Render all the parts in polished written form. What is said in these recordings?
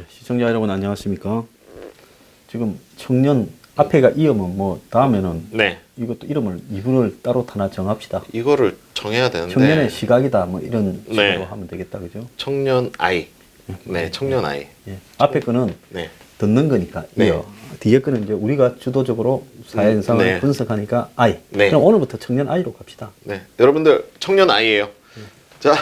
네, 시청자 여러분 안녕하십니까? 지금 청년 앞에가 이으면 뭐 다음에는 네. 이것도 이름을 따로 하나 정합시다. 이거를 정해야 되는데. 청년의 시각이다 뭐 이런 식으로 네. 하면 되겠다 그죠? 청년 아이. 네, 청년 아이. 예. 앞에 거는 네. 듣는 거니까 네. 이어. 뒤에 거는 이제 우리가 주도적으로 사회 현상을 네. 분석하니까 아이. 네. 그럼 오늘부터 청년 아이로 갑시다. 네. 여러분들 청년 아이예요. 자,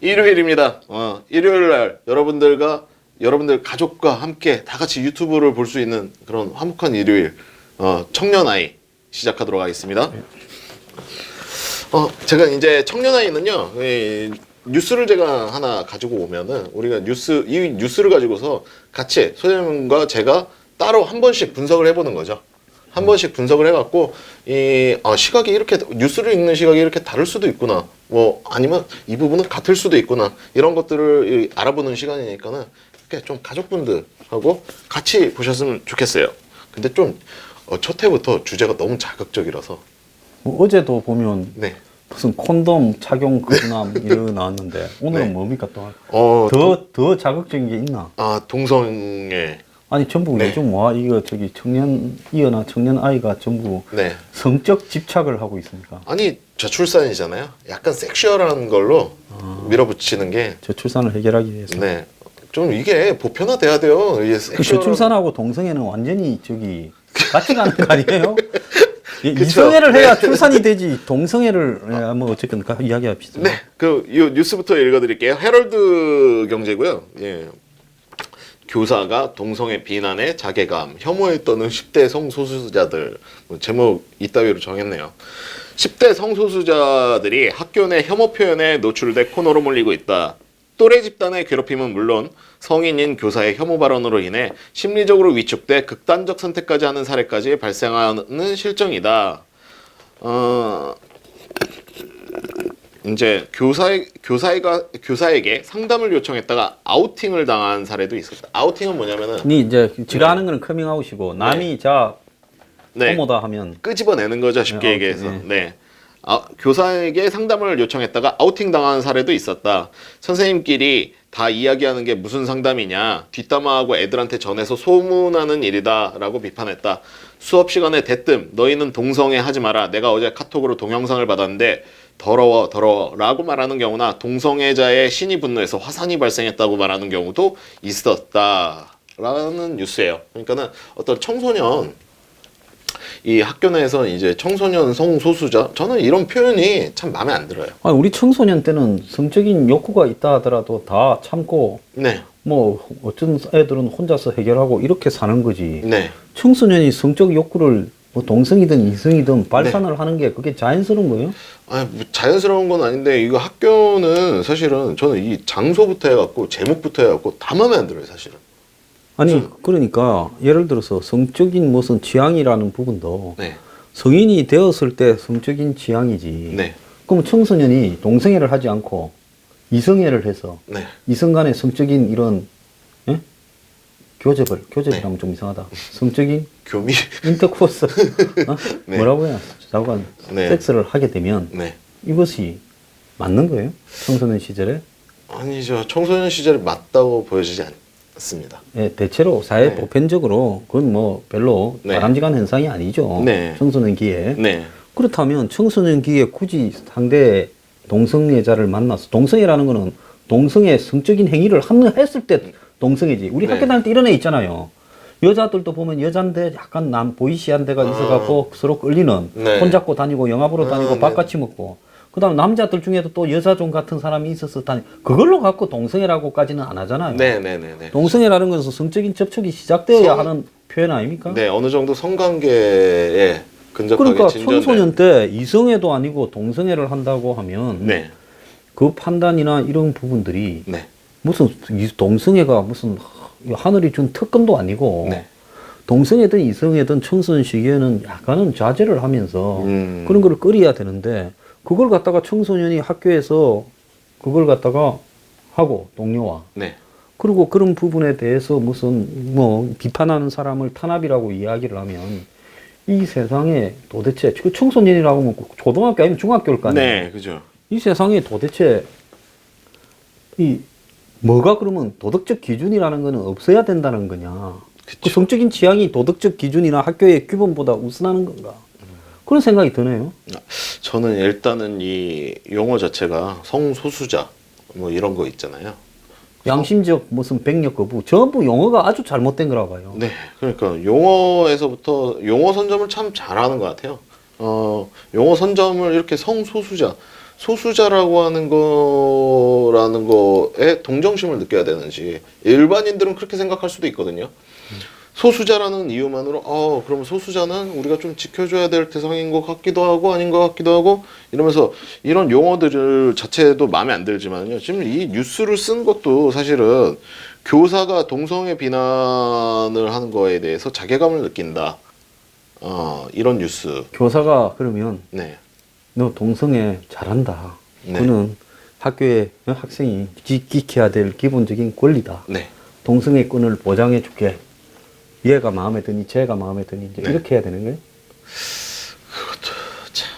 일요일입니다. 일요일 날 여러분들 가족과 함께 다 같이 유튜브를 볼 수 있는 그런 화목한 일요일. 청년 아이 시작하도록 하겠습니다. 제가 이제 청년 아이는요. 뉴스를 제가 하나 가지고 오면은 우리가 이 뉴스를 가지고서 같이 소장님과 제가 따로 한 번씩 분석을 해보는 거죠. 한 번씩 분석을 해갖고 시각이 이렇게 뉴스를 읽는 시각이 이렇게 다를 수도 있구나. 뭐 아니면 이 부분은 같을 수도 있구나. 이런 것들을 알아보는 시간이니까는 이렇게 좀 가족분들하고 같이 보셨으면 좋겠어요. 근데 좀 첫 회부터 주제가 너무 자극적이라서. 어제도 보면 네. 무슨 콘돔 착용 금지남 이런 나왔는데 오늘은 네. 뭡니까 또? 더 자극적인 게 있나? 동성애. 아니 전부 네. 요즘 이거 저기 청년 이어나 청년 아이가 전부 네. 성적 집착을 하고 있습니까? 아니 저출산이잖아요. 약간 섹슈얼한 걸로 밀어붙이는 게. 저출산을 해결하기 위해서. 네. 좀 이게 보편화돼야 돼요. 이게 그 저출산하고 동성애는 완전히 저기 같이 가는 거 아니에요? 이성애를 해야 출산이 되지 동성애를 뭐 어쨌든 이야기합시다. 네. 이 뉴스부터 읽어드릴게요. 헤럴드 경제고요. 예. 교사가 동성애 비난에 자괴감, 혐오에 떠는 10대 성소수자들. 제목 이따위로 정했네요. 10대 성소수자들이 학교 내 혐오 표현에 노출돼 코너로 몰리고 있다. 또래 집단의 괴롭힘은 물론 성인인 교사의 혐오 발언으로 인해 심리적으로 위축돼 극단적 선택까지 하는 사례까지 발생하는 실정이다. 이제 교사에게 상담을 요청했다가 아우팅을 당한 사례도 있었다. 아우팅은 뭐냐면은 이제 지가 하는 거는 커밍아웃이고 남이 네. 호모다 하면 끄집어내는 거죠. 쉽게 얘기해서. 네. 교사에게 상담을 요청했다가 아우팅 당한 사례도 있었다. 선생님끼리 다 이야기하는 게 무슨 상담이냐. 뒷담화하고 애들한테 전해서 소문하는 일이다 라고 비판했다. 수업 시간에 대뜸 너희는 동성애 하지 마라. 내가 어제 카톡으로 동영상을 받았는데 더러워 라고 말하는 경우나 동성애자의 신이 분노해서 화산이 발생했다고 말하는 경우도 있었다 라는 뉴스예요. 그러니까는 어떤 청소년 이 학교 내에서 이제 청소년 성소수자 저는 이런 표현이 참 마음에 안 들어요. 아니, 우리 청소년 때는 성적인 욕구가 있다 하더라도 다 참고 네. 뭐 어떤 애들은 혼자서 해결하고 이렇게 사는 거지. 네. 청소년이 성적 욕구를 뭐 동성이든 이성이든 발산을 하는 게 그게 자연스러운 거예요? 뭐 자연스러운 건 아닌데 이거 학교는 사실은 저는 이 장소부터 해갖고 제목부터 해갖고 다 마음에 안 들어요 사실은. 아니 그러니까 예를 들어서 성적인 무슨 취향이라는 부분도 네. 성인이 되었을 때 성적인 취향이지. 네. 그럼 청소년이 동성애를 하지 않고 이성애를 해서 네. 이성 간의 성적인 이런 교접이라면 좀 이상하다. 성적인 교미. 인터코스 네. 뭐라고 해야 자관 네. 섹스를 하게 되면 네. 이것이 맞는 거예요? 청소년 시절에? 아니죠. 청소년 시절에 맞다고 보여지지 않습니다. 예, 대체로 사회 네. 보편적으로 그건 뭐 별로 네. 바람직한 현상이 아니죠. 네. 청소년기에. 네. 그렇다면 청소년기에 굳이 상대 동성애자를 만나서 동성애라는 거는 동성애 성적인 행위를 했을 때 동성애지. 우리 네. 학교 다닐 때 이런 애 있잖아요. 여자들도 보면 여잔데 약간 보이시한 데가 있어갖고 서로 끌리는 네. 손잡고 다니고 영화 보러 다니고 네. 밥같이 먹고 그 다음 남자들 중에도 또 여자종 같은 사람이 있어서 그걸로 갖고 동성애라고까지는 안 하잖아요. 네네네네. 동성애라는 것은 성적인 접촉이 시작되어야 하는 표현 아닙니까? 네, 어느 정도 성관계에 근접하게 그러니까 진전된. 청소년 때 이성애도 아니고 동성애를 한다고 하면 네. 그 판단이나 이런 부분들이 네. 무슨 동성애가 무슨 하늘이 준 특권도 아니고 네. 동성애든 이성애든 청소년 시기에는 약간은 자제를 하면서 그런 거를 끌어야 되는데 그걸 갖다가 청소년이 학교에서 그걸 갖다가 하고 동료와 네. 그리고 그런 부분에 대해서 무슨 뭐 비판하는 사람을 탄압이라고 이야기를 하면 이 세상에 도대체 그 청소년이라고 하면 초등학교 아니면 중학교일 거 아니에요? 네, 그죠. 이 세상에 도대체 이 뭐가 그러면 도덕적 기준이라는 거는 없어야 된다는 거냐? 그 그쵸. 성적인 취향이 도덕적 기준이나 학교의 규범보다 우선하는 건가? 그런 생각이 드네요. 저는 일단은 이 용어 자체가 성소수자 뭐 이런 거 있잖아요. 양심적 무슨 백력 거부 전부 용어가 아주 잘못된 거라 봐요. 네, 그러니까 용어에서부터 용어 선점을 참 잘하는 것 같아요. 용어 선점을 이렇게 성소수자, 소수자라고 하는 거라는 거에 동정심을 느껴야 되는지 일반인들은 그렇게 생각할 수도 있거든요. 소수자라는 이유만으로 그럼 소수자는 우리가 좀 지켜줘야 될 대상인 것 같기도 하고 아닌 것 같기도 하고 이러면서 이런 용어들 자체도 마음에 안 들지만요. 지금 이 뉴스를 쓴 것도 사실은 교사가 동성애 비난을 하는 거에 대해서 자괴감을 느낀다. 이런 뉴스. 교사가 그러면 네. 너 동성애 잘한다. 네. 그는 학교의 학생이 지켜야 될 기본적인 권리다. 네. 동성애권을 보장해 줄게. 얘가 마음에 드니 쟤가 마음에 드니 이제 네. 이렇게 해야 되는 거예요? 참.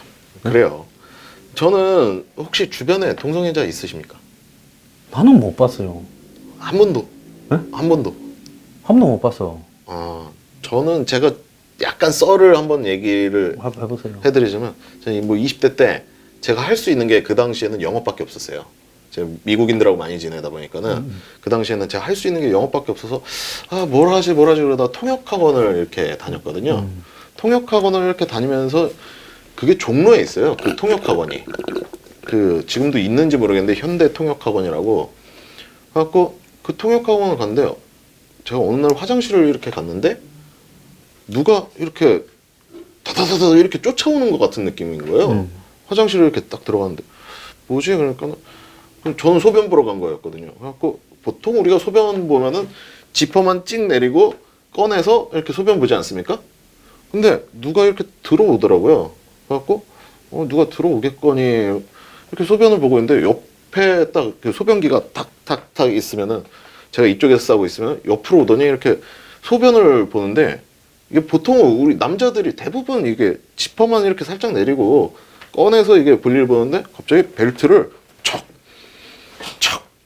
그래요. 저는 혹시 주변에 동성애자 있으십니까? 나는 못 봤어요. 한 번도. 네? 한 번도. 한 번도 못 봤어. 저는 제가 약간 썰을 한번 얘기를 해보세요. 해드리자면, 저는 뭐 20대 때 제가 할 수 있는 게 그 당시에는 영어밖에 없었어요. 제가 미국인들하고 많이 지내다 보니까는 그 당시에는 제가 할 수 있는 게 영어밖에 없어서 뭘 하지 그러다 통역학원을 이렇게 다녔거든요. 통역학원을 이렇게 다니면서 그게 종로에 있어요. 그 통역학원이. 그 지금도 있는지 모르겠는데 현대 통역학원이라고. 그래갖고 그 통역학원을 갔는데요. 제가 어느 날 화장실을 이렇게 갔는데 누가 이렇게 다다다다 이렇게 쫓아오는 것 같은 느낌인 거예요. 화장실에 이렇게 딱 들어갔는데 뭐지? 그러니까 저는 소변 보러 간 거였거든요. 그래갖고 보통 우리가 소변 보면은 지퍼만 찍 내리고 꺼내서 이렇게 소변 보지 않습니까? 근데 누가 이렇게 들어오더라고요. 그래갖고 누가 들어오겠거니 이렇게 소변을 보고 있는데 옆에 딱 그 소변기가 탁탁탁 있으면은 제가 이쪽에서 싸고 있으면 옆으로 오더니 이렇게 소변을 보는데 이게 보통 우리 남자들이 대부분 이게 지퍼만 이렇게 살짝 내리고 꺼내서 이게 볼일 보는데 갑자기 벨트를 척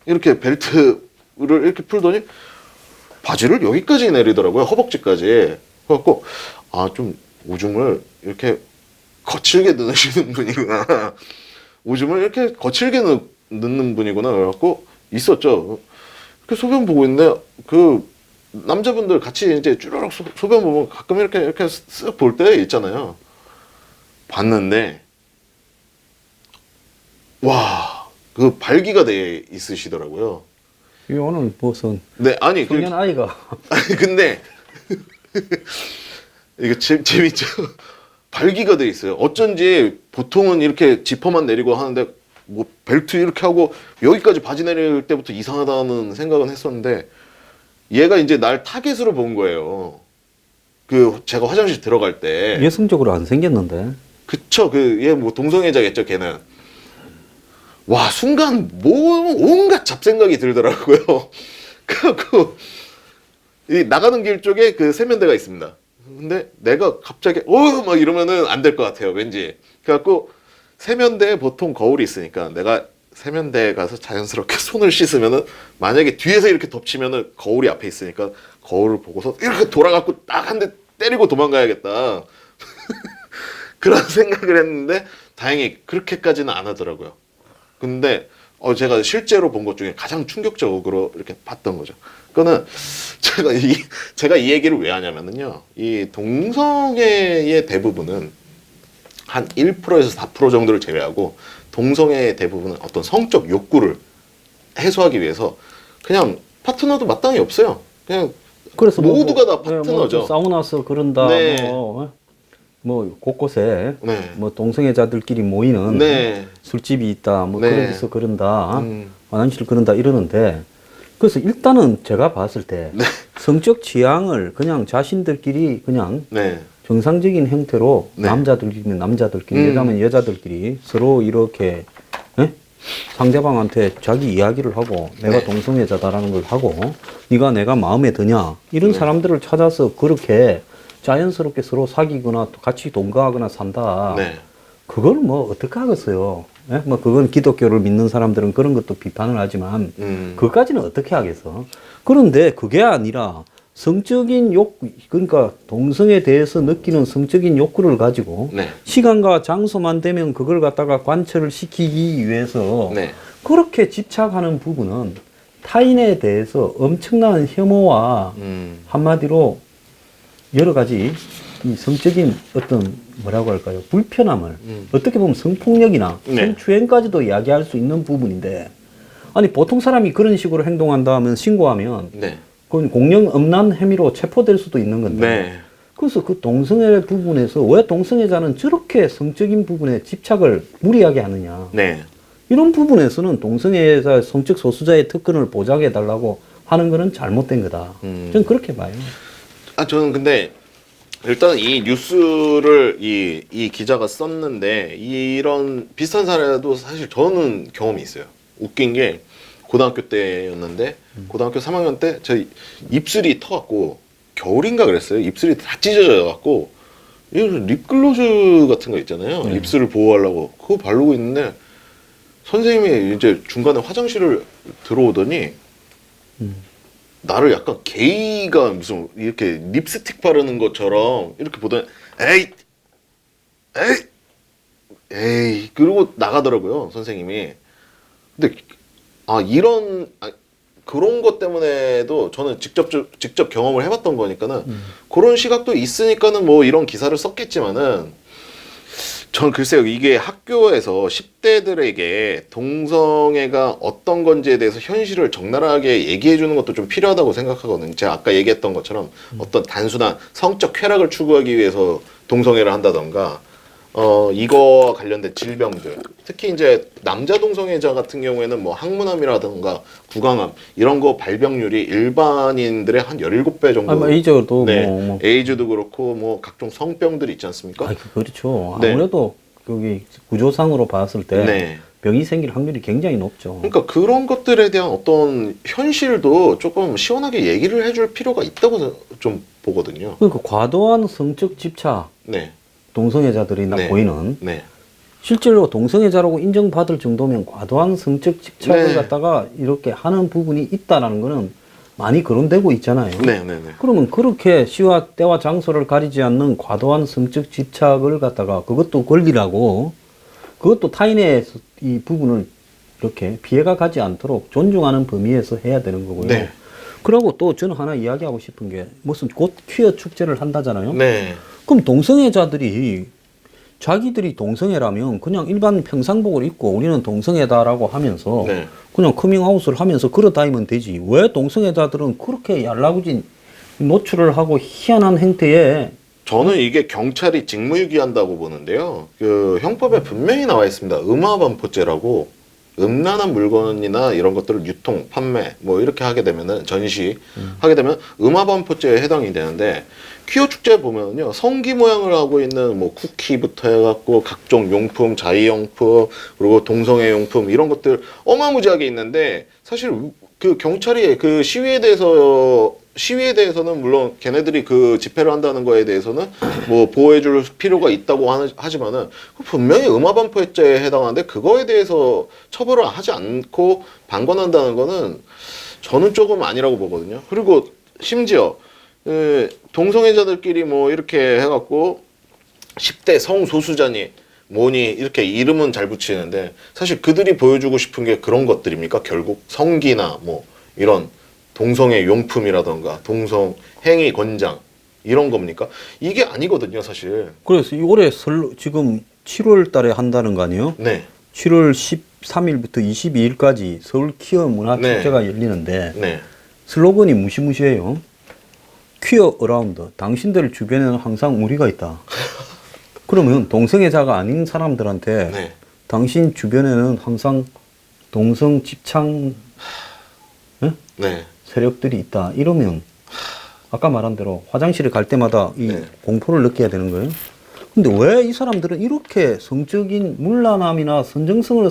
이렇게 벨트를 이렇게 풀더니 바지를 여기까지 내리더라고요. 허벅지까지. 그래갖고 좀 오줌을 이렇게 거칠게 넣으시는 분이구나. 오줌을 이렇게 거칠게 넣는 분이구나. 그래갖고 있었죠. 이렇게 소변 보고 있는데 그 남자분들 같이 이제 쭈르륵 소변 보면 가끔 이렇게 쓱 볼 때 있잖아요. 봤는데 그 발기가 돼 있으시더라고요. 이거는 무슨 네, 아니 청년 아이가 아니 근데 이게 재밌죠. 발기가 돼 있어요. 어쩐지 보통은 이렇게 지퍼만 내리고 하는데 뭐 벨트 이렇게 하고 여기까지 바지 내릴 때부터 이상하다는 생각은 했었는데 얘가 이제 날 타겟으로 본 거예요. 그 제가 화장실 들어갈 때 예성적으로 안 생겼는데. 그쵸. 얘 뭐 동성애자겠죠, 걔는. 와, 순간 뭐 온갖 잡생각이 들더라고요. 그래갖고 이 나가는 길 쪽에 그 세면대가 있습니다. 근데 내가 갑자기 막 이러면은 안 될 것 같아요, 왠지. 그래갖고 세면대에 보통 거울이 있으니까 내가 세면대에 가서 자연스럽게 손을 씻으면은 만약에 뒤에서 이렇게 덮치면은 거울이 앞에 있으니까 거울을 보고서 이렇게 돌아갖고 딱 한 대 때리고 도망가야겠다. 그런 생각을 했는데 다행히 그렇게까지는 안 하더라고요. 근데 제가 실제로 본 것 중에 가장 충격적으로 이렇게 봤던 거죠. 그거는 제가 이 얘기를 왜 하냐면은요. 이 동성애의 대부분은 한 1%에서 4% 정도를 제외하고 동성애의 대부분은 어떤 성적 욕구를 해소하기 위해서 그냥 파트너도 마땅히 없어요. 그냥 그래서 모두가 다 뭐 파트너죠. 사우나서 그런다. 네. 뭐 곳곳에 네. 뭐 동성애자들끼리 모이는 네. 술집이 있다. 뭐 네. 그런 데서 그런다. 화장실 그런다 이러는데 그래서 일단은 제가 봤을 때 네. 성적 취향을 그냥 자신들끼리 그냥 네. 정상적인 형태로 네. 남자들끼리는 남자들끼리 여자면 여자들끼리 서로 이렇게 상대방한테 자기 이야기를 하고 내가 네. 동성애자다라는 걸 하고 네가 내가 마음에 드냐 이런 네. 사람들을 찾아서 그렇게 자연스럽게 서로 사귀거나 또 같이 동거하거나 산다. 네. 그걸 뭐 어떻게 하겠어요. 예? 뭐 그건 기독교를 믿는 사람들은 그런 것도 비판을 하지만 그것까지는 어떻게 하겠어. 그런데 그게 아니라 성적인 그러니까 동성에 대해서 느끼는 성적인 욕구를 가지고 네. 시간과 장소만 되면 그걸 갖다가 관철을 시키기 위해서 네. 그렇게 집착하는 부분은 타인에 대해서 엄청난 혐오와 한마디로 여러 가지 이 성적인 어떤 뭐라고 할까요? 불편함을 어떻게 보면 성폭력이나 네. 성추행까지도 이야기할 수 있는 부분인데 아니 보통 사람이 그런 식으로 행동한다 하면 신고하면 네. 그건 공영 음란 혐의로 체포될 수도 있는 건데 네. 그래서 그 동성애 부분에서 왜 동성애자는 저렇게 성적인 부분에 집착을 무리하게 하느냐 네. 이런 부분에서는 동성애자 성적 소수자의 특권을 보장해 달라고 하는 거는 잘못된 거다. 저는 그렇게 봐요. 저는 근데 일단 이 뉴스를 이 기자가 썼는데 이런 비슷한 사례도 사실 저는 경험이 있어요. 웃긴 게 고등학교 때였는데 고등학교 3학년 때 저 입술이 터갖고 겨울인가 그랬어요. 입술이 다 찢어져갖고 립글로즈 같은 거 있잖아요. 입술을 보호하려고 그거 바르고 있는데 선생님이 이제 중간에 화장실을 들어오더니 나를 약간 게이가 무슨 이렇게 립스틱 바르는 것처럼 이렇게 보더니 에이 그러고 나가더라고요 선생님이. 근데 이런 그런 것 때문에도 저는 직접 경험을 해봤던 거니까는 그런 시각도 있으니까는 뭐 이런 기사를 썼겠지만은 전 글쎄요 이게 학교에서 10대들에게 동성애가 어떤 건지에 대해서 현실을 적나라하게 얘기해 주는 것도 좀 필요하다고 생각하거든요. 제가 아까 얘기했던 것처럼 어떤 단순한 성적 쾌락을 추구하기 위해서 동성애를 한다던가 이거와 관련된 질병들 특히 이제 남자 동성애자 같은 경우에는 뭐 항문암이라던가 구강암 이런 거 발병률이 일반인들의 한 17배 정도 에이즈도 네, 에이즈도 그렇고 뭐 각종 성병들이 있지 않습니까? 그렇죠. 네. 아무래도 여기 구조상으로 봤을 때 네. 병이 생길 확률이 굉장히 높죠. 그러니까 그런 것들에 대한 어떤 현실도 조금 시원하게 얘기를 해줄 필요가 있다고 좀 보거든요. 그러니까 과도한 성적 집착 네. 동성애자들이 네. 보이는 네. 실제로 동성애자라고 인정받을 정도면 과도한 성적 집착을 네. 갖다가 이렇게 하는 부분이 있다라는 거는 많이 거론되고 있잖아요. 네. 네. 네. 그러면 그렇게 시와 때와 장소를 가리지 않는 과도한 성적 집착을 갖다가 그것도 권리라고 그것도 타인의 이 부분을 이렇게 피해가 가지 않도록 존중하는 범위에서 해야 되는 거고요. 네. 그리고 또 저는 하나 이야기하고 싶은 게 무슨 곧 퀴어 축제를 한다잖아요. 네. 그럼 동성애자들이 자기들이 동성애라면 그냥 일반 평상복을 입고 우리는 동성애다라고 하면서 네. 그냥 커밍아웃을 하면서 걸어다니면 되지. 왜 동성애자들은 그렇게 yar라구진 노출을 하고 희한한 행태에 저는 이게 경찰이 직무유기한다고 보는데요. 그 형법에 분명히 나와 있습니다. 음화반포죄라고 음란한 물건이나 이런 것들을 유통, 판매 뭐 이렇게 하게 되면은 전시 하게 되면 음화반포죄에 해당이 되는데 퀴어 축제 보면요 성기 모양을 하고 있는 뭐 쿠키부터 해갖고 각종 용품, 자위용품 그리고 동성애 용품 이런 것들 어마무지하게 있는데 사실 그 경찰이 그 시위에 대해서는 물론 걔네들이 그 집회를 한다는 거에 대해서는 뭐 보호해줄 필요가 있다고 하지만은 분명히 음화반포죄에 해당하는데 그거에 대해서 처벌을 하지 않고 방관한다는 거는 저는 조금 아니라고 보거든요. 그리고 심지어 동성애자들끼리 뭐 이렇게 해갖고 10대 성소수자니 뭐니 이렇게 이름은 잘 붙이는데 사실 그들이 보여주고 싶은 게 그런 것들입니까? 결국 성기나 뭐 이런 동성애 용품이라던가 동성 행위 권장 이런 겁니까? 이게 아니거든요, 사실. 그래서 이 올해 지금 7월 달에 한다는 거 아니에요? 네. 7월 13일부터 22일까지 서울 퀴어 문화축제가 네. 열리는데 네. 슬로건이 무시무시해요. 퀴어 어라운드. 당신들 주변에는 항상 우리가 있다. 그러면 동성애자가 아닌 사람들한테 네. 당신 주변에는 항상 동성 집착 네. 세력들이 있다. 이러면 아까 말한 대로 화장실에 갈 때마다 이 네. 공포를 느껴야 되는 거예요. 근데 왜 이 사람들은 이렇게 성적인 문란함이나 선정성을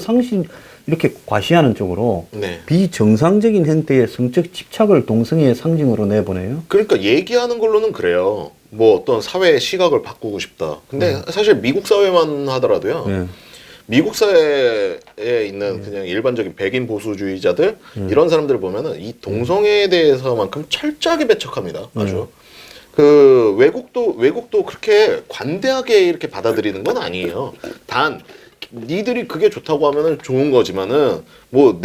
이렇게 과시하는 쪽으로 네. 비정상적인 행태의 성적 집착을 동성애의 상징으로 내보내요? 그러니까 얘기하는 걸로는 그래요. 뭐 어떤 사회의 시각을 바꾸고 싶다. 근데 사실 미국 사회만 하더라도요. 네. 미국 사회에 있는 그냥 일반적인 백인 보수주의자들 이런 사람들 보면은 이 동성애에 대해서만큼 철저하게 배척합니다. 아주. 그 외국도 그렇게 관대하게 이렇게 받아들이는 건 아니에요. 단 니들이 그게 좋다고 하면은 좋은 거지만은 뭐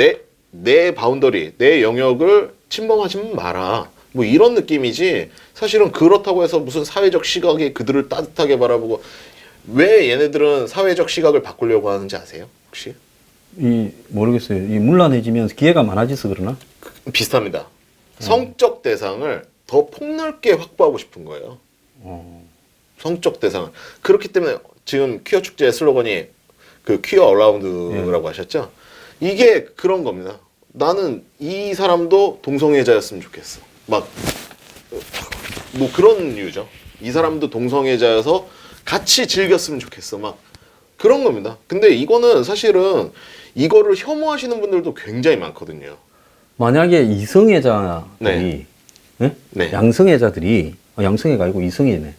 내 바운더리, 내 영역을 침범하지 마라. 뭐 이런 느낌이지. 사실은 그렇다고 해서 무슨 사회적 시각이 그들을 따뜻하게 바라보고 왜 얘네들은 사회적 시각을 바꾸려고 하는지 아세요? 혹시? 모르겠어요. 이 문란해지면서 기회가 많아져서 그러나? 비슷합니다. 성적 대상을 더 폭넓게 확보하고 싶은 거예요. 성적 대상을. 그렇기 때문에 지금 퀴어 축제의 슬로건이 그 퀴어 어라운드라고 하셨죠? 이게 그런 겁니다. 나는 이 사람도 동성애자였으면 좋겠어. 막 뭐 그런 이유죠. 이 사람도 동성애자여서 같이 즐겼으면 좋겠어. 막 그런 겁니다. 근데 이거는 사실은 이거를 혐오하시는 분들도 굉장히 많거든요. 만약에 이성애자들이 네. 예? 네. 양성애자들이 양성애가 아니고 이성애네.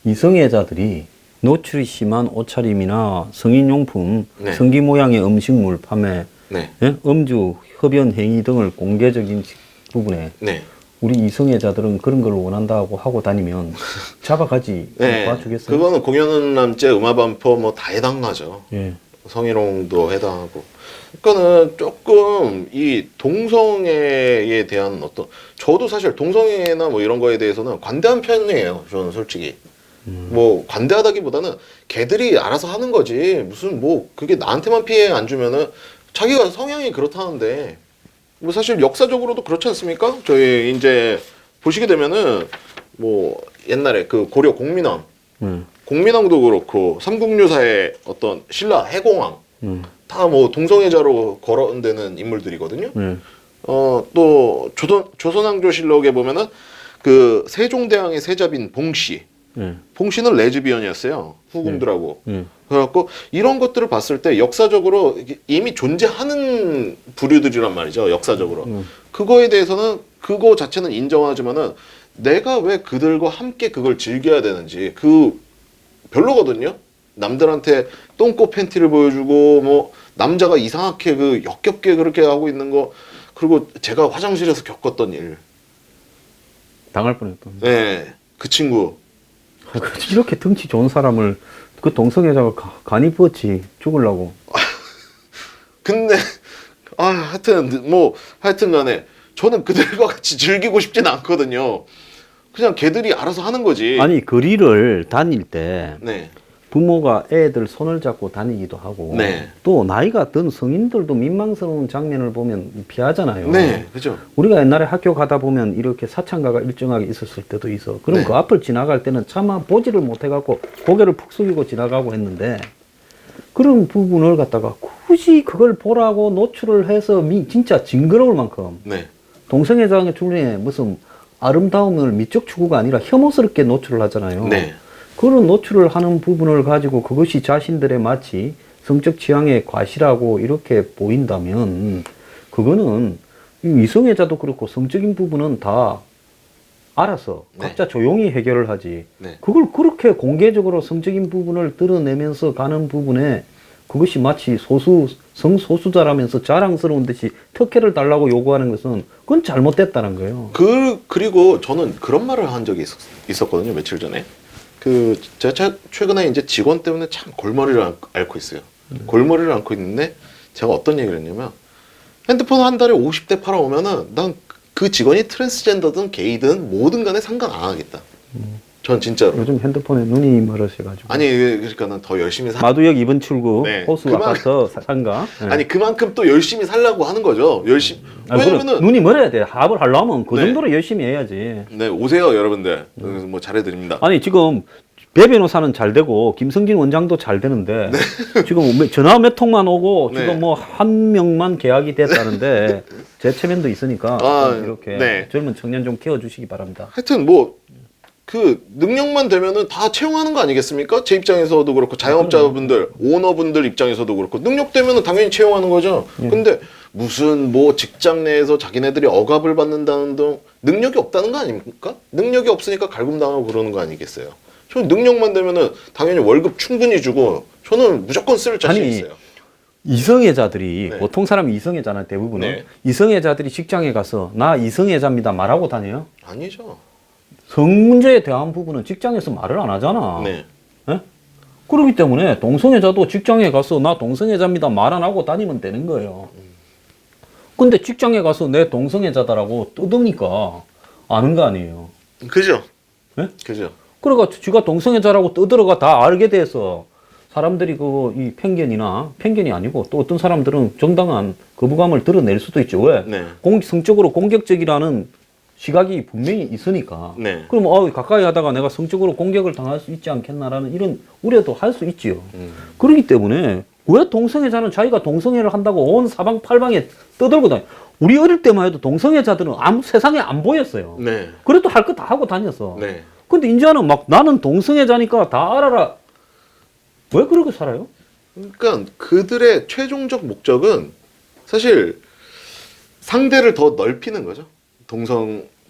이성애자들이 노출이 심한 옷차림이나 성인용품, 네. 성기 모양의 음식물 판매, 네. 예? 음주, 흡연 행위 등을 공개적인 부분에 네. 우리 이성애자들은 그런 걸 원한다고 하고 다니면 잡아가지. 네. 봐주겠어요? 그거는 공연남죄, 음압반포 뭐 다 해당하죠. 예. 성희롱도 해당하고. 그러니까는 조금 이 동성애에 대한 어떤 저도 사실 동성애나 뭐 이런 거에 대해서는 관대한 편이에요. 저는 솔직히. 뭐 관대하다기보다는 걔들이 알아서 하는 거지. 무슨 뭐 그게 나한테만 피해 안 주면은 자기가 성향이 그렇다는데 뭐 사실 역사적으로도 그렇지 않습니까? 저희 이제 보시게 되면은 뭐 옛날에 그 고려 공민왕 공민왕도 그렇고 삼국유사의 어떤 신라 해공왕 다 뭐 동성애자로 거론되는 인물들이거든요. 또 조선왕조실록에 보면은 그 세종대왕의 세자빈 봉씨, 봉씨는 레즈비언이었어요. 후궁들하고. 그래갖고 이런 것들을 봤을 때 역사적으로 이미 존재하는 부류들이란 말이죠. 역사적으로. 그거에 대해서는 그거 자체는 인정하지만은 내가 왜 그들과 함께 그걸 즐겨야 되는지 그 별로거든요. 남들한테 똥꼬 팬티를 보여주고 뭐 남자가 이상하게 그 역겹게 그렇게 하고 있는 거 그리고 제가 화장실에서 겪었던 일. 당할 뻔했던. 네, 그 친구. 이렇게 덩치 좋은 사람을 그 동성애자가 간이 부었지 죽으려고. 근데 하여튼 간에 저는 그들과 같이 즐기고 싶진 않거든요. 그냥 걔들이 알아서 하는 거지. 아니 거리를 다닐 때 네. 부모가 애들 손을 잡고 다니기도 하고 네. 또 나이가 든 성인들도 민망스러운 장면을 보면 피하잖아요. 네, 그죠. 우리가 옛날에 학교 가다 보면 이렇게 사창가가 일정하게 있었을 때도 있어. 그럼 네. 그 앞을 지나갈 때는 차마 보지를 못해갖고 고개를 푹 숙이고 지나가고 했는데 그런 부분을 갖다가 굳이 그걸 보라고 노출을 해서 진짜 징그러울 만큼 네. 동성애자의 중에 무슨 아름다움을 미적 추구가 아니라 혐오스럽게 노출을 하잖아요. 네. 그런 노출을 하는 부분을 가지고 그것이 자신들의 마치 성적 취향의 과시라고 이렇게 보인다면 그거는 이성애자도 그렇고 성적인 부분은 다 알아서 각자 조용히 해결을 하지. 네. 그걸 그렇게 공개적으로 성적인 부분을 드러내면서 가는 부분에 그것이 마치 성소수자라면서 자랑스러운 듯이 특혜를 달라고 요구하는 것은 그건 잘못됐다는 거예요. 그리고 저는 그런 말을 한 적이 있었거든요. 며칠 전에. 제가 최근에 이제 직원 때문에 참 골머리를 앓고 있어요. 골머리를 앓고 있는데 제가 어떤 얘기를 했냐면 핸드폰 한 달에 50대 팔아오면은 난 그 직원이 트랜스젠더든 게이든 뭐든 간에 상관 안 하겠다. 전 진짜로. 요즘 핸드폰에 눈이 멀어져가지고. 아니 그러니까 난 더 열심히 마두역 2번 출구 네. 호수 아파트 상가. 네. 아니 그만큼 또 열심히 살라고 하는 거죠. 열심히. 왜냐면은 눈이 멀어야 돼. 합을 하려면 그 네. 정도로 열심히 해야지. 네 오세요 여러분들. 뭐 잘해드립니다. 아니 지금 배 변호사는 잘 되고 김성진 원장도 잘 되는데 네. 지금 전화 몇 통만 오고 네. 지금 뭐 한 명만 계약이 됐다는데 제 체면도 있으니까 이렇게 네. 젊은 청년 좀 키워주시기 바랍니다. 하여튼 뭐 그 능력만 되면은 다 채용하는 거 아니겠습니까? 제 입장에서도 그렇고 자영업자분들, 오너분들 입장에서도 그렇고 능력 되면은 당연히 채용하는 거죠. 근데 무슨 뭐 직장 내에서 자기네들이 억압을 받는다는 등 능력이 없다는 거 아닙니까? 능력이 없으니까 갈굼당하고 그러는 거 아니겠어요? 저는 능력만 되면은 당연히 월급 충분히 주고 저는 무조건 쓸 자신 있어요. 이성애자들이 네. 보통 사람이 이성애자나 대부분은 네. 이성애자들이 직장에 가서 나 이성애자입니다 말하고 다녀요? 아니죠. 성 문제에 대한 부분은 직장에서 말을 안 하잖아. 네. 예? 그렇기 때문에 동성애자도 직장에 가서 나 동성애자입니다 말 안 하고 다니면 되는 거예요. 근데 직장에 가서 내 동성애자다라고 떠드니까 아는 거 아니에요. 그죠? 예? 그죠? 그러니까 지가 동성애자라고 떠들어가 다 알게 돼서 사람들이 이 편견이 아니고 또 어떤 사람들은 정당한 거부감을 드러낼 수도 있죠. 왜? 네. 성적으로 공격적이라는 시각이 분명히 있으니까. 네. 그럼 가까이 하다가 내가 성적으로 공격을 당할 수 있지 않겠나라는 이런 우려도 할 수 있지요. 그렇기 때문에 왜 동성애자는 자기가 동성애를 한다고 온 사방팔방에 떠들고 다녀. 우리 어릴 때만 해도 동성애자들은 세상에 안 보였어요. 네. 그래도 할 거 다 하고 다녔어. 네. 근데 이제는 막 나는 동성애자니까 다 알아라. 왜 그렇게 살아요? 그러니까 그들의 최종적 목적은 사실 상대를 더 넓히는 거죠.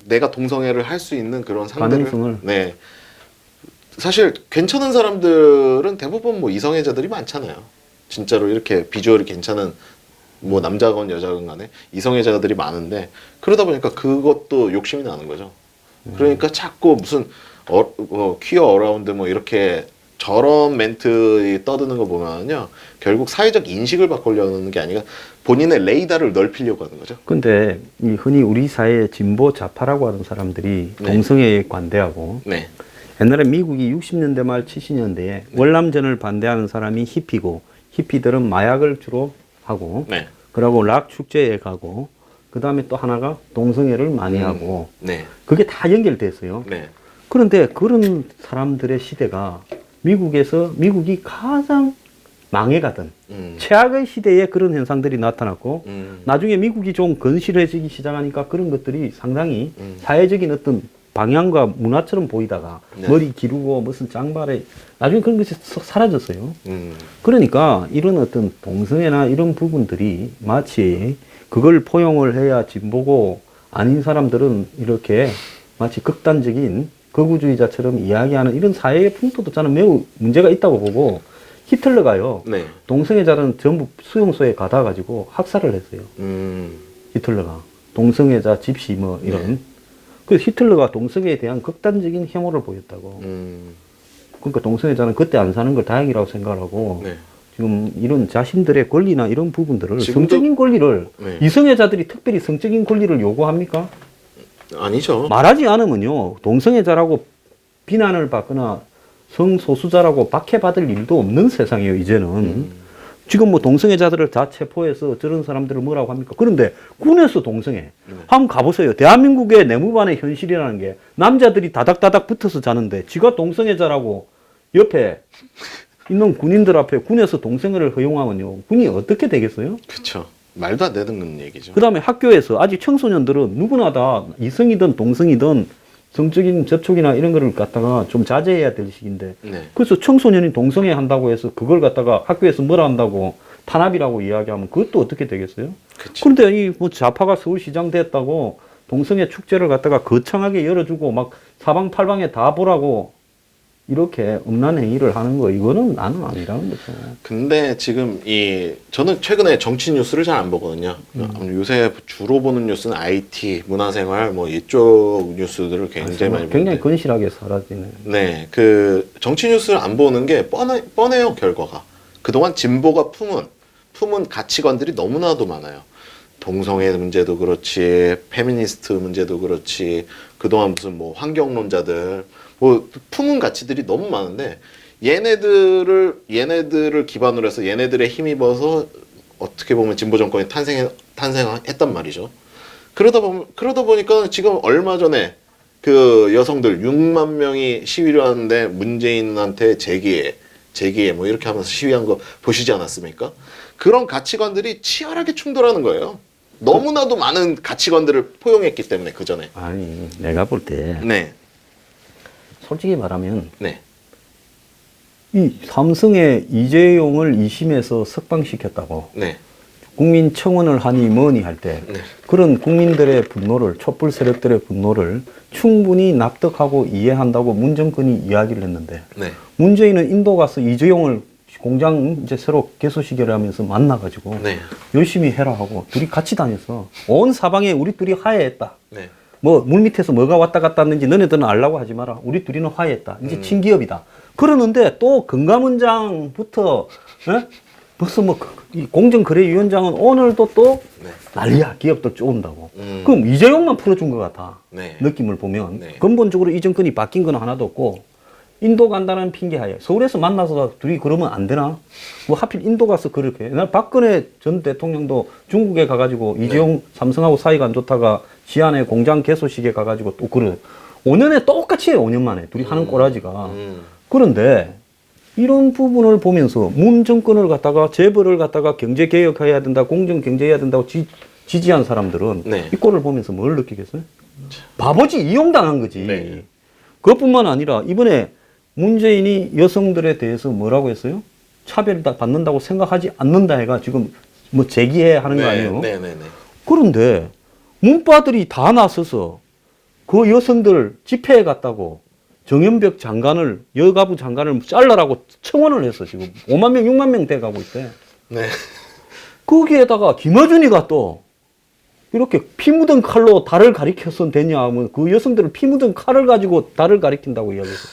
내가 동성애를 할 수 있는 그런 상대를. 가능성을. 네. 사실 괜찮은 사람들은 대부분 뭐 이성애자들이 많잖아요. 진짜로 이렇게 비주얼이 괜찮은 뭐 남자건 여자건 간에 이성애자들이 많은데 그러다 보니까 그것도 욕심이 나는 거죠. 그러니까 자꾸 무슨 퀴어 어라운드 뭐 이렇게 저런 멘트 떠드는 거 보면요 결국 사회적 인식을 바꾸려는 게 아니라 본인의 레이더를 넓히려고 하는 거죠. 근데 흔히 우리 사회의 진보 좌파라고 하는 사람들이 네. 동성애에 관대하고 네, 옛날에 미국이 60년대 말 70년대에 월남전을 반대하는 사람이 히피고 히피들은 마약을 주로 하고 네, 그러고 락 축제에 가고 그 다음에 또 하나가 동성애를 많이 하고 네, 그게 다 연결됐어요. 네, 그런데 그런 사람들의 시대가 미국이 가장 망해가던 최악의 시대에 그런 현상들이 나타났고 나중에 미국이 좀 건실해지기 시작하니까 그런 것들이 상당히 사회적인 어떤 방향과 문화처럼 보이다가 네. 머리 기르고 무슨 장발에 나중에 그런 것이 썩 사라졌어요. 음, 그러니까 이런 어떤 동성애나 이런 부분들이 마치 그걸 포용을 해야 진보고 아닌 사람들은 이렇게 마치 극단적인 극우주의자처럼 이야기하는 이런 사회의 풍토도 저는 매우 문제가 있다고 보고 히틀러가요. 네, 동성애자는 전부 수용소에 가다 가지고 학살을 했어요. 히틀러가 동성애자 집시 뭐 이런. 네. 그래서 히틀러가 동성애에 대한 극단적인 혐오를 보였다고. 그러니까 동성애자는 그때 안 사는 걸 다행이라고 생각을 하고 네. 지금 이런 자신들의 권리나 이런 부분들을 지금도- 성적인 권리를 네. 이성애자들이 특별히 성적인 권리를 요구합니까? 아니죠. 말하지 않으면요 동성애자라고 비난을 받거나 성소수자라고 박해받을 일도 없는 세상이에요 이제는. 지금 뭐 동성애자들을 다 체포해서 저런 사람들을 뭐라고 합니까? 그런데 군에서 동성애 한번 가보세요. 대한민국의 내무반의 현실이라는 게 남자들이 다닥다닥 붙어서 자는데 지가 동성애자라고 옆에 있는 군인들 앞에 군에서 동성애를 허용하면요 군이 어떻게 되겠어요? 그렇죠. 말도 안 되는 얘기죠. 그 다음에 학교에서 아직 청소년들은 누구나 다 이성이든 동성이든 성적인 접촉이나 이런 거를 갖다가 좀 자제해야 될 시기인데 네. 그래서 청소년이 동성애 한다고 해서 그걸 갖다가 학교에서 뭐라 한다고 탄압이라고 이야기하면 그것도 어떻게 되겠어요? 그쵸. 그런데 이 뭐 좌파가 서울시장 됐다고 동성애 축제를 갖다가 거창하게 열어주고 막 사방팔방에 다 보라고 이렇게 음란 행위를 하는 거 이거는 나는 아니라는 거죠. 근데 지금 저는 최근에 정치 뉴스를 잘 안 보거든요. 요새 주로 보는 뉴스는 IT, 문화생활 뭐 이쪽 뉴스들을 굉장히 많이 굉장히 보는데. 건실하게 사라지네. 네, 그 정치 뉴스를 안 보는 게 뻔해요 결과가. 그동안 진보가 품은 가치관들이 너무나도 많아요. 동성애 문제도 그렇지, 페미니스트 문제도 그렇지, 그동안 무슨 뭐 환경론자들 뭐 품은 가치들이 너무 많은데 얘네들을 기반으로 해서 얘네들에 힘입어서 어떻게 보면 진보 정권이 탄생했단 말이죠. 그러다 보니까 지금 얼마 전에 그 여성들 6만 명이 시위를 하는데 문재인한테 재기해 뭐 이렇게 하면서 시위한 거 보시지 않았습니까? 그런 가치관들이 치열하게 충돌하는 거예요. 너무나도 많은 가치관들을 포용했기 때문에 그 전에. 아니 내가 볼 때 네, 솔직히 말하면 네, 이 삼성의 이재용을 2심에서 석방시켰다고 네, 국민청원을 하니 뭐니 할 때 네. 그런 국민들의 분노를 촛불 세력들의 분노를 충분히 납득하고 이해한다고 문정권이 이야기를 했는데 네. 문재인은 인도 가서 이재용을 공장 이제 새로 개소 시결을 하면서 만나가지고 네. 열심히 해라 하고 둘이 같이 다녀서 온 사방에 우리 둘이 화해했다. 네. 뭐 물 밑에서 뭐가 왔다 갔다 했는지 너네들은 알라고 하지 마라. 우리 둘이는 화해했다. 이제 친기업이다. 그러는데 또 금감원장부터 벌써 뭐 이 공정거래위원장은 오늘도 또 네. 난리야. 기업들 쪼은다고. 그럼 이재용만 풀어준 것 같아. 네. 느낌을 보면 네. 근본적으로 이 정권이 바뀐 건 하나도 없고 인도 간다는 핑계하에 서울에서 만나서 둘이 그러면 안 되나? 뭐 하필 인도 가서 그렇게 해. 나 박근혜 전 대통령도 중국에 가가지고 이재용 삼성하고 사이가 안 좋다가 지안에 공장 개소식에 가가지고 또 그래 5년에 똑같이 해요. 5년 만에 둘이 하는 꼬라지가. 그런데 이런 부분을 보면서 문 정권을 갖다가 재벌을 갖다가 경제 개혁해야 된다, 공정 경제해야 된다고 지지한 사람들은 네. 이 꼴을 보면서 뭘 느끼겠어요? 바보지 이용당한 거지. 네. 그것뿐만 아니라 이번에 문재인이 여성들에 대해서 뭐라고 했어요? 차별을 받는다고 생각하지 않는다 해가 지금 뭐 제기해 하는 거 아니에요? 네, 네, 네. 그런데 문바들이 다 나서서 그 여성들 집회에 갔다고 정현벽 장관을 여가부 장관을 잘라라고 청원을 했어. 지금 5만 명, 6만 명 돼가고 있대. 네. 거기에다가 김어준이가 또 이렇게 피 묻은 칼로 달을 가리켰으면 되냐 하면 그 여성들을 피 묻은 칼을 가지고 달을 가리킨다고 이야기했어.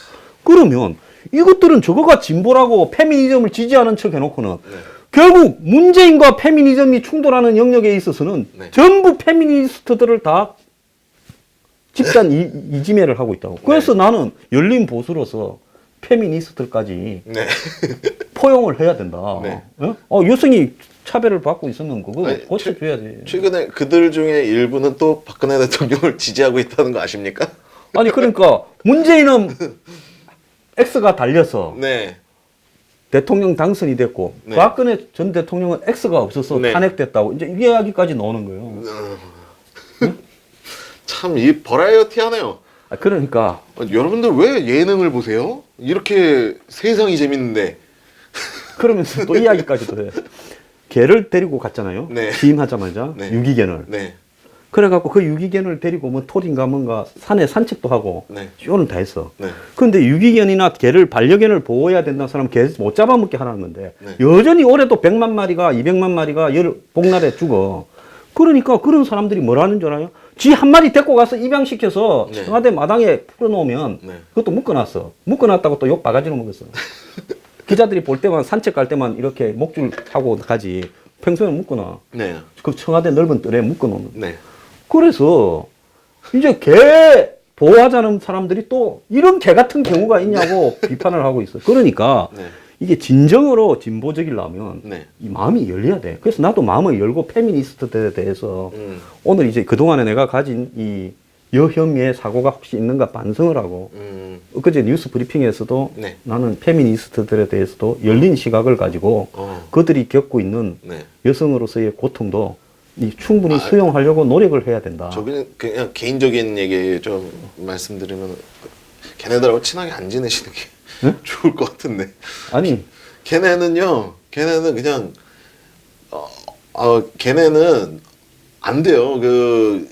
그러면 이것들은 저거가 진보라고 페미니즘을 지지하는 척 해놓고는 네. 결국 문재인과 페미니즘이 충돌하는 영역에 있어서는 네. 전부 페미니스트들을 다 집단 이지매를 하고 있다고. 그래서 나는 열린 보수로서 페미니스트들까지 네. 포용을 해야 된다. 네. 여성이 차별을 받고 있으면 그거 아니, 고쳐줘야지. 최근에 그들 중에 일부는 또 박근혜 대통령을 지지하고 있다는 거 아십니까? 아니 그러니까 문재인은 X가 달려서 네. 대통령 당선이 됐고 네. 박근혜 전 대통령은 X가 없어서 네. 탄핵됐다고 이제 이 이야기까지 나오는 거예요. 참 이 버라이어티하네요. 그러니까 여러분들 왜 예능을 보세요? 이렇게 세상이 재밌는데. 그러면서 또 이야기까지도 해. 개를 데리고 갔잖아요. 네. 취임하자마자 네. 유기견을. 네. 그래갖고 그 유기견을 데리고 뭐 토린가 뭔가 산에 산책도 하고 네. 쇼는 다 했어. 네. 그런데 유기견이나 개를 반려견을 보호해야 된다는 사람은 개 못 잡아먹게 하라는 건데 네. 여전히 올해도 100만 마리가 200만 마리가 복날에 죽어. 그러니까 그런 사람들이 뭐라는 줄 알아요? 쥐 한 마리 데리고 가서 입양시켜서 네. 청와대 마당에 풀어놓으면 네. 그것도 묶어놨어. 묶어놨다고 또 욕 바가지로 먹었어. 기자들이 볼 때만 산책 갈 때만 이렇게 목줄 타고 가지 평소에는 묶어놔. 네. 그 청와대 넓은 뜰에 묶어놓는. 네. 그래서 이제 개 보호하자는 사람들이 또 이런 개 같은 경우가 있냐고 비판을 하고 있어요. 그러니까 네. 이게 진정으로 진보적이려면 네. 이 마음이 열려야 돼. 그래서 나도 마음을 열고 페미니스트들에 대해서 오늘 이제 그동안에 내가 가진 이 여혐의 사고가 혹시 있는가 반성을 하고 엊그제 뉴스 브리핑에서도 네. 나는 페미니스트들에 대해서도 열린 시각을 가지고 그들이 겪고 있는 네. 여성으로서의 고통도 충분히 수용하려고 노력을 해야 된다. 저기는 그냥 개인적인 얘기 좀 말씀드리면 걔네들하고 친하게 안 지내시는 게 네? 좋을 것 같은데. 아니 걔네는 그냥 걔네는 안 돼요.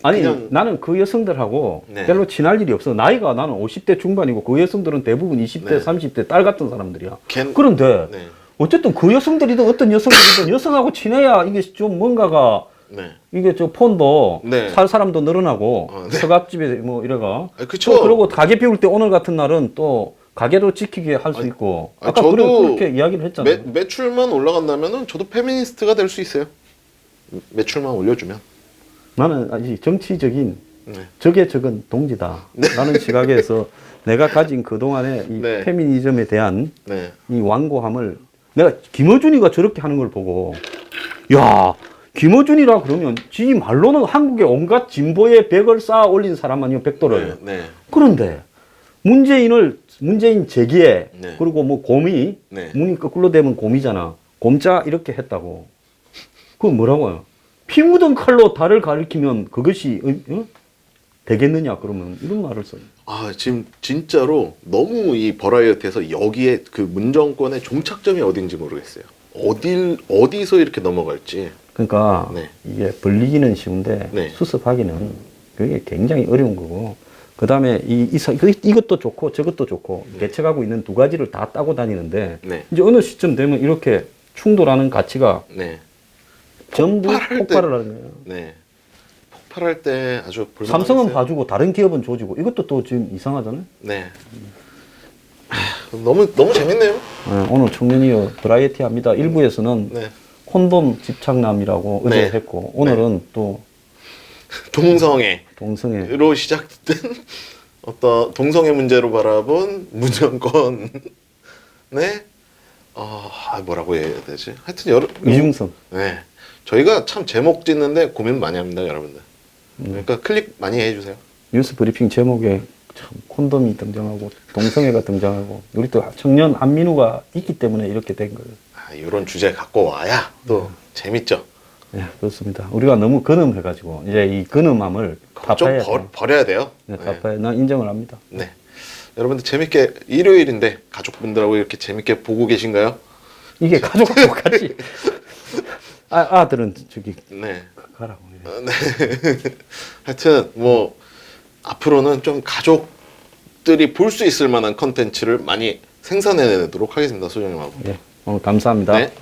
아니 그냥 나는 그 여성들하고 네. 별로 친할 일이 없어. 나이가 나는 50대 중반이고 그 여성들은 대부분 20대, 네. 30대 딸 같은 사람들이야. 걔- 그런데 네. 어쨌든 그 여성들이든 어떤 여성들이든 여성하고 친해야 이게 좀 뭔가가 네. 이게 저 폰도 네. 살 사람도 늘어나고 네. 서갑집에 뭐 이래가. 그쵸. 또 그리고 가게 비울 때 오늘 같은 날은 또 가게도 지키게 할 수 있고. 아니, 아까 저도 그렇게 이야기를 했잖아요. 매출만 올라간다면은 저도 페미니스트가 될 수 있어요. 매출만 올려주면. 나는 아직 정치적인 네. 적의 적은 동지다. 라는 시각에서 내가 가진 그동안의 이 네. 페미니즘에 대한 네. 이 완고함을 내가 김어준이가 저렇게 하는 걸 보고 야 김어준이라 그러면 지 말로는 한국의 온갖 진보의 벽을 쌓아 올린 사람 아니요 벽돌을. 네. 네. 그런데 문재인 재기에 네. 그리고 뭐 곰이 네. 문이 거꾸로 되면 곰이잖아. 곰자 이렇게 했다고. 그건 뭐라고요? 피 묻은 칼로 달을 가리키면 그것이 되겠느냐 그러면 이런 말을 써요. 지금 진짜로 너무 이 버라이어티에서 여기에 그 문정권의 종착점이 어딘지 모르겠어요. 어디서 이렇게 넘어갈지. 그러니까 네. 이게 벌리기는 쉬운데 네. 수습하기는 그게 굉장히 어려운 거고 그다음에 이것도 좋고 저것도 좋고 개척하고 있는 두 가지를 다 따고 다니는데 네. 이제 어느 시점 되면 이렇게 충돌하는 가치가 네. 전부 폭발할 폭발을 하는 거예요. 네. 폭발할 때 아주 볼만했어요. 삼성은 봐주고 다른 기업은 조지고 이것도 또 지금 이상하잖아요. 네. 너무 재밌네요. 네, 오늘 청년이요 브라이어티합니다. 일부에서는 네. 콘돔 집착남이라고 네. 의뢰했고 오늘은 또 동성애로 동성애 시작된 어떤 동성애 문제로 바라본 문정권의 뭐라고 해야 되지? 하여튼 이중성. 네. 저희가 참 제목 짓는데 고민 많이 합니다, 여러분들. 그러니까 클릭 많이 해주세요. 뉴스 브리핑 제목에 참 콘돔이 등장하고 동성애가 등장하고 우리 또 청년 안민우가 있기 때문에 이렇게 된 거예요. 이런 주제 갖고 와야 또 재밌죠. 네, 그렇습니다. 우리가 너무 근엄해가지고 이제 이 근엄함을 좀 타파해야 돼요. 버려야 돼요. 네, 타파해. 난 인정을 합니다. 네. 여러분들 재밌게 일요일인데 가족분들하고 이렇게 재밌게 보고 계신가요? 이게 가족하고 같이 아들은 저기 네. 가라고. 네. 하여튼 뭐 앞으로는 좀 가족들이 볼 수 있을 만한 컨텐츠를 많이 생산해내도록 하겠습니다, 소장님하고. 네, 감사합니다. 네.